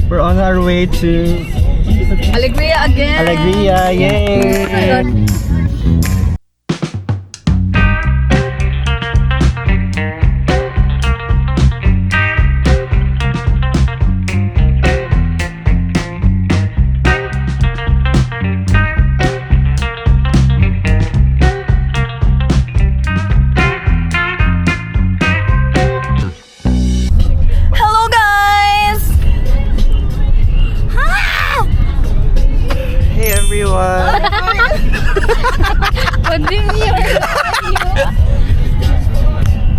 We're on our way to Alegria again. Alegria, yay! Hello guys. Hey everyone!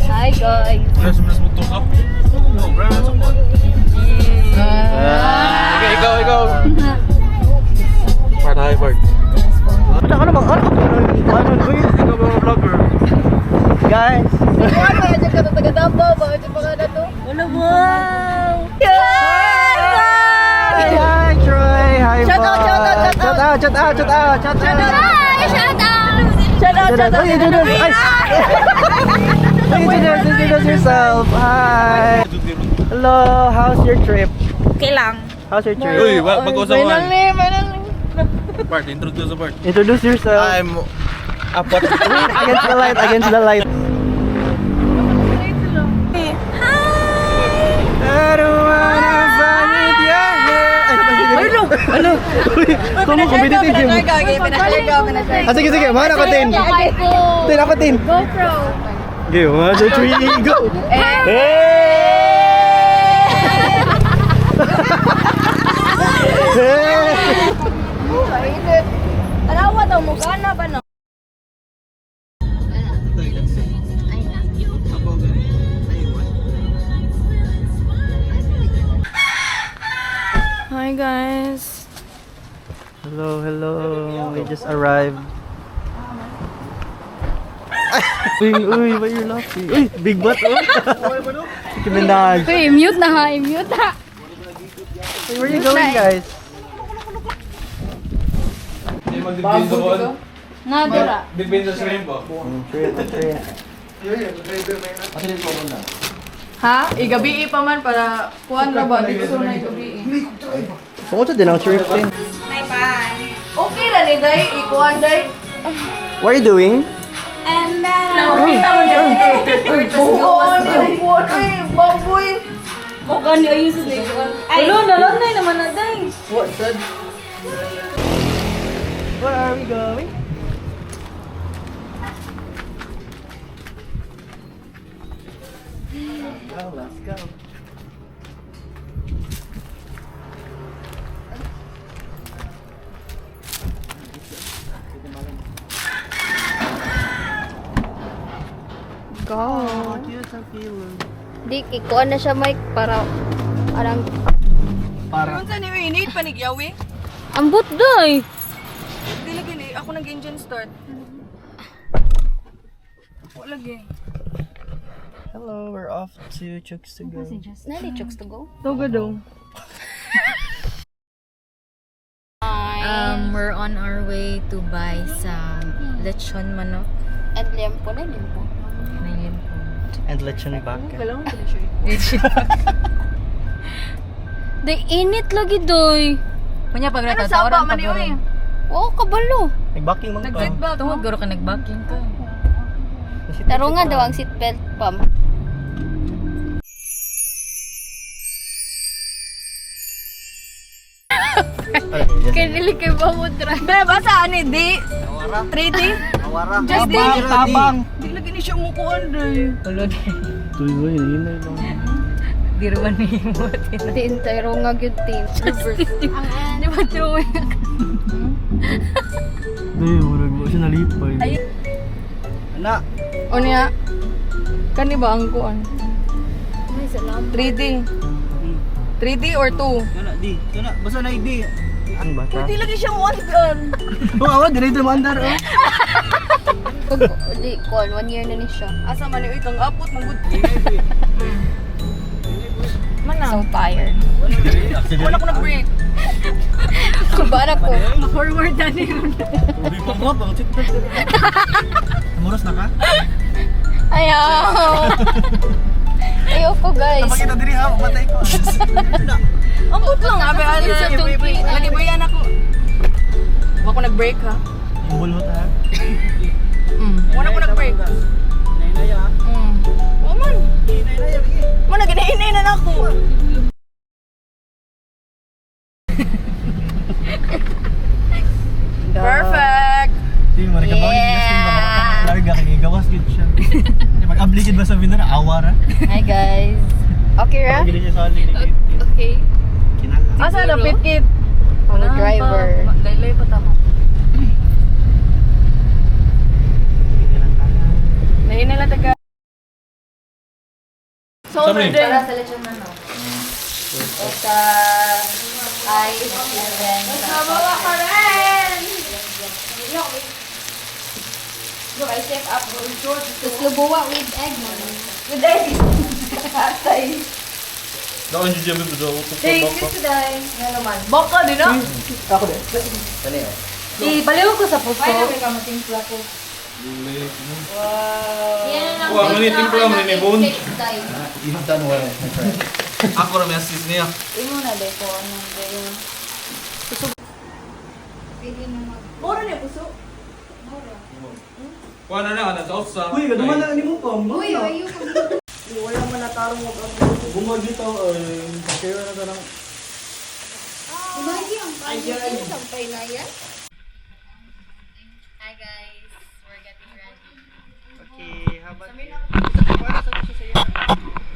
Hi guys. Okay, ikaw! Bart, hi Bart. Ano bang ano? Uy, ikaw ba mga vlogger? Guys! Hi Troy! Hi Shout Bart! out. Shout out! Uy, introduce yourself! Hi! Hello! How's your trip? Okay lang. How's your trip? Uy, mag-usapan. Finally. Bart, introduce Bart. Introduce yourself. I'm apat. Against the light. I don't wanna find with your hair. Ano? Uy, kumo competitive game. Sige, mana ka tin. Tin ako tin. GoPro. Okay, 1, 2, 3, go. Hey! Tarawa daw mo gana ba no? Hi guys. Hello. We just arrived. Uy, why you laughing? Uy, big butt, oh. Kiminaj. Uy, mute na ha, mute ha. Where are you going, guys? Nadira. Big Ben sa shrimp po. Trip. Ha? Igabi pa man para kuan ra ba dito sa igabi. Pumunta din ang trip din. Okay ra ni day ikuan day. What are you doing? Nakita mo dyan. Kuan ni kuan ay baboy. Bukan ni ayun sa ikuan. Ano nalanay naman na day. What sad? Where are we going? Oh, let's go. Go. Oh, cute ang feeling. Di ikuan na siya mic para arang Para. Unsa ni init panigyawi? ambot day. Dili gini ako nag-engine start. Wala lagi. Hello, we're off to Chooks to go. Nali chokes to go. Toga daw. We're on our way to buy some lechon manok. And limpo na limpo. Ngayon po. And lechon baka. Kailangan ko na siya. Day init lagi doy. Kunya pag Ano rata sa tawaran ba man pag yun? Oo, kabalo. Nag-backing mo Nag-sit ka. ba ako? Tungod garo ka nag-backing ka. Taro nga daw ang seatbelt pam. Kaya dili kay bamudra. Be, basa ani di? 3D? Awara. Just Tabang. Di lagi ni siya mukuan day. Tulod. Tuloy, hinay lang. Di ruman ni mo. Tin taro nga gyud tin. Di ba true? Ay, wala mo siya nalipay. Anak. O niya? Kani ba ang kuan? Ay, salamat. 3D? 3D or 2? Kana di. Kana basta na di. Ang bata. Di lagi siya mukuan. Oh, awa dire mandar oh. Di kon 1 year na ni siya. Asa man ni kang apot magud. So tired. Wala ko nag-break. Kubara ko. Forward na niya. Ubi pa mo bang check. Amoros na ka? Ayaw. Ayoko guys. Napakita diri ha, matay ko. Ambot lang Sa tungki. Lagi mo yan ako. Ako nag-break ha. Bulot ha. Muna ko nag-break. Nainaya. Oo man. Nainaya. Muna, ginahinay na ako. Perfect! Di mo rin kabawin siya skin ba? Larga kay gawas gid siya. Pag-abligid ba sabihin na awara? Hi guys. Okay ra? Gili siya sa aling. Okay. Kinala. Asa na pitkit? Ang driver. Laylay pa tamo. Nahinay lang taga. So, Sabi. din. Para sa lechon na no. Eka ice and then Mabawa ka rin! Look, I step up or short. Tapos lubuwa with egg man. With egg. Atay. Daon yung jembe budo. Thank you today. Nga naman. Baka din no? Ako din. Kani oh. Ibaliw ko sa puso. Ay, namin ka matimpla ko. Wow. Yan ang Wow, mani timpla mo ni Bon. You've done well, my friend. Ako na may assist niya. Imo na de ko anong gayon. Pwede na mag... Mura niya puso. Kuha na na, nasa off sa... Uy, gadumala ni mo pa. Uy, ayo ka. Wala man natarong mo. Bumag dito, kaya na lang. Umagi ang kayo. Sampay na yan. Hi guys. We're getting ready. Okay, how about you? Para sa gusto sa'yo.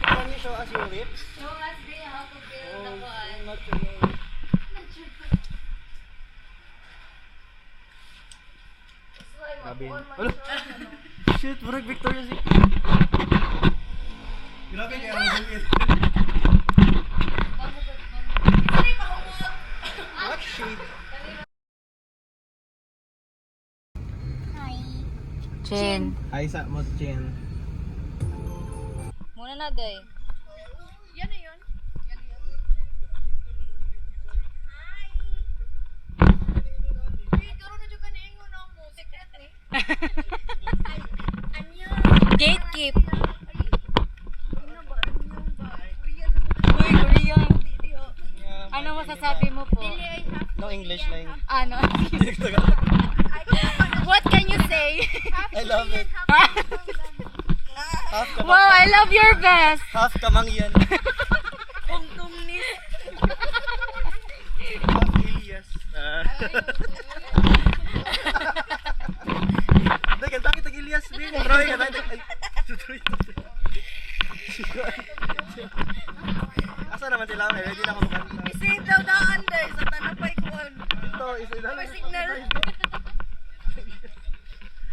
Can you show us your lips? Show us din how to build the wall. Not your lips. Grabe. Ano? Shit, murag Victoria's Secret. Grabe kaya ang hangit. What shade? Chin. Ay, sa mo, Jen. Muna na day. Gatekeep. Uy, Korean. Ano masasabi mo po? No English lang. Ano? What can you say? I love it. Half kamang, Wow, I love your best. half kamang yan. Half Elias. Hindi, kanta kita Elias din. Troy, kanta kita. Ay, Troy. Asa naman sila? Ready na ako makanta. Isave daw daan day sa tanapay kuan. Ito, isa na. May signal.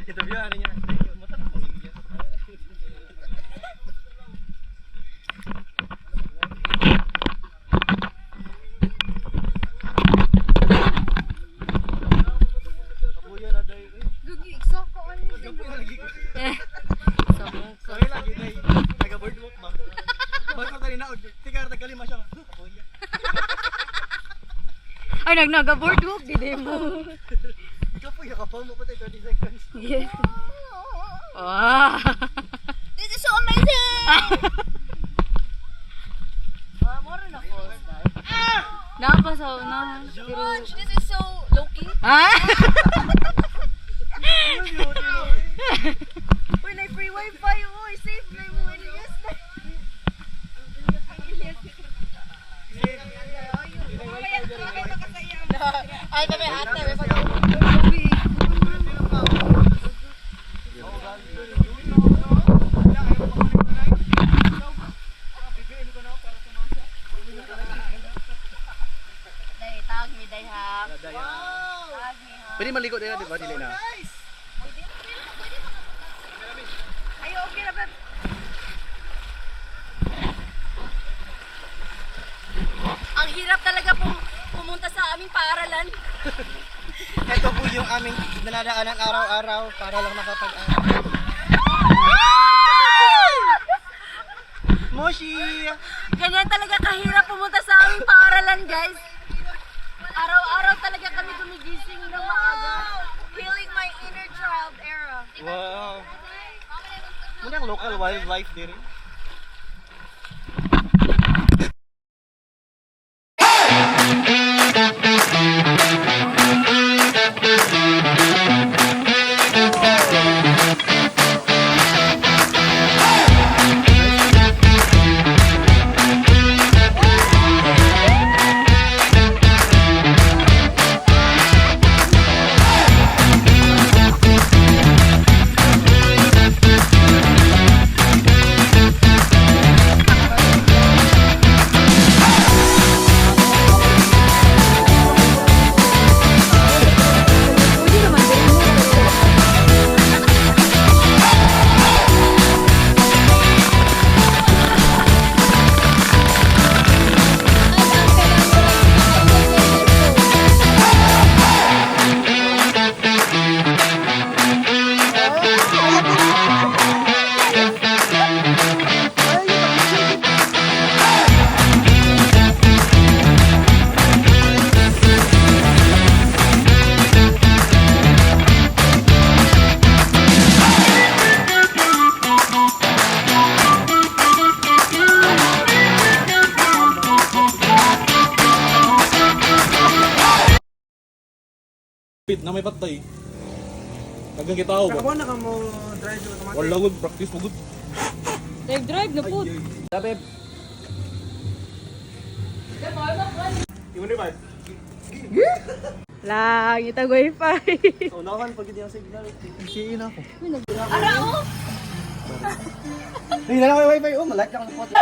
Interview ano niya. Mata ko Elias. Kapuya na dahil. Gugi, ikso ko ano. Sorry lagi na taga-board walk ba? Ba't ko tani na tigar tagalima siya. Kapuya. Ay, nag-boardwalk, di mo. Kapuya ka pa mo pa 30 seconds. Yes. Wow. This is so amazing. Napasaw na. Gosh, this is so low-key. Ha? Uy, na free wifi. Uy, safe na mo. Elias na. Ay, kami ate. Day, tag mi day ha. Tag mi ha. Pwede maligo din di ba dili na? Ay, okay na ba? Ang hirap talaga pumunta sa aming paaralan. Ito po yung aming dinadaanan araw-araw para lang makapag-aral. Moshi! Ganyan talaga kahirap pumunta sa aming paaralan, guys. Araw-araw talaga kami gumigising ng maaga. Healing my inner child era. Wow! Muna ang local wildlife din. Hey! Pit na may patay. Tagang kita ako ba? Kakabuan na ka mo drive sa automatic. Wala good, practice mo good. Drive na po. Sabi. Iwan rin ba? Lang, ita wifi. Unahan pag hindi ang signal. Isiin ako. Ara mo? Hindi na lang may wifi. Oh, malaki ang pot.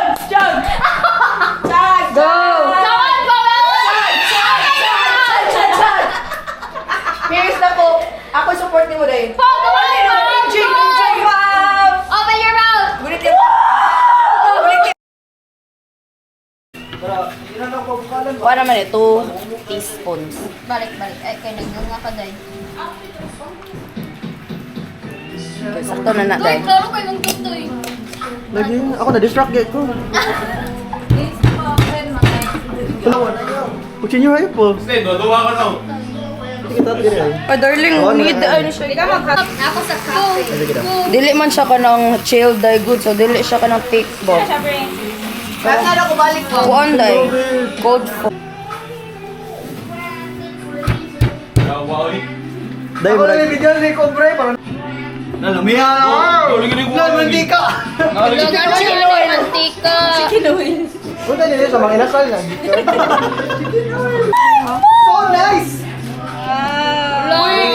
Here's the po. Ako support ni mo dahil. Open your mouth! Gulit yun. Kuha naman eh, 2 teaspoons. Balik. Ay, kaya nagdunga ka dahil. Sakto na na Doy, dahil. klaro kayo ng tutoy. Lagi, ako na-distract gate ko. Puchin nyo hayo po. Stay, duwa ka na. Hindi kita diri ay. Oh, darling, need ano siya. Ako sa cafe. Dili man siya ka ng chill dahil good, so dili siya ka ng thick bo. Bakit na ako balik ko? Kuan dahil. Cold foam. Wow, eh. Dahil mo na video ni Cobre para Nalumihan ako! Nalumihan ka! Lugar siya na yung mantika. Punta nila sa mga inasal na. So nice! Ay,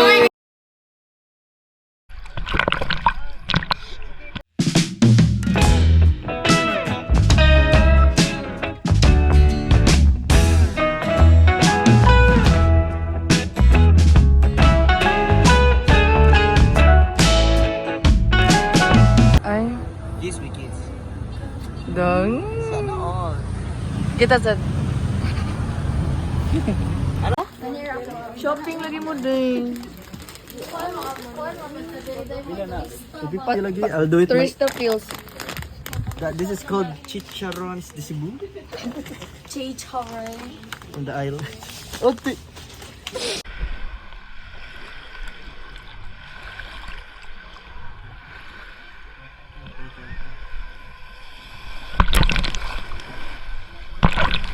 Yes, we kids. dong. Sana all. Kita sa... Shopping lagi mo din. Sabi pa lagi, I'll do it my... Tourista feels. This is called Chicharrones de Cebu Chicharron. on the island. Oti!